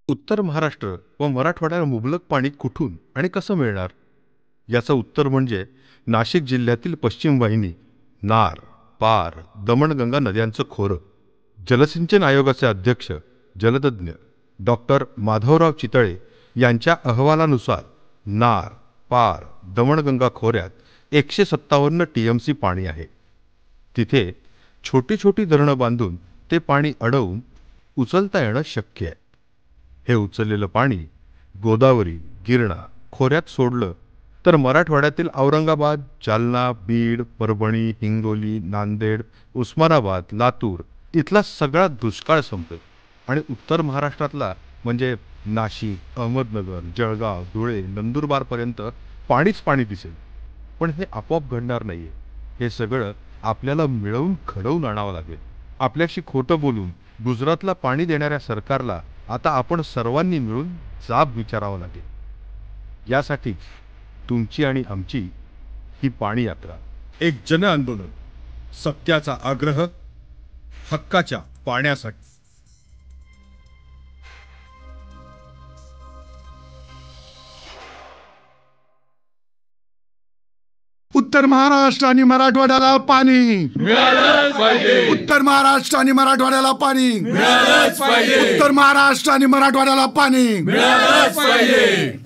उत्तर महाराष्ट्र व मराठवाड्याला मुबलक पाणी कुठून आणि कसं मिळणार? याचं उत्तर म्हणजे नाशिक जिल्ह्यातील पश्चिम वाहिनी, नार, पार, दमणगंगा नद्यांचं खोरं. जलसिंचन आयोगाचे अध्यक्ष जलतज्ञ डॉक्टर माधवराव चितळे यांच्या अहवालानुसार नार, पार, दमणगंगा खोऱ्यात 157 टीएमसी पाणी आहे. तिथे छोटी छोटी धरणं बांधून ते पाणी अडवून उचलता येणं शक्य आहे. हे उचललेलं पाणी गोदावरी, गिरणा खोऱ्यात सोडलं तर मराठवाड्यातील औरंगाबाद, जालना, बीड, परभणी, हिंगोली, नांदेड, उस्मानाबाद, लातूर इथला सगळा दुष्काळ संपेल आणि उत्तर महाराष्ट्रातला म्हणजे नाशिक, अहमदनगर, जळगाव, धुळे, नंदुरबारपर्यंत पाणीच पाणी दिसेल. पण हे आपोआप घडणार नाहीये. हे सगळं आपल्याला मिळवून घडवून आणावं लागेल. आपल्याशी खोटं बोलून गुजरातला पाणी देणाऱ्या सरकारला आता आपण सर्वांनी मिळून जाब विचारावा लागेल. यासाठी तुमची आणि आमची ही पाणी यात्रा एक जन आंदोलन, सत्याचा आग्रह, हक्काच्या पाण्यासाठी. उत्तर महाराष्ट्र आणि मराठवाड्याला पाणी मिळालंच पाहिजे. उत्तर महाराष्ट्र आणि मराठवाड्याला पाणी मिळालंच पाहिजे. उत्तर महाराष्ट्र आणि मराठवाड्याला पाणी मिळालंच पाहिजे.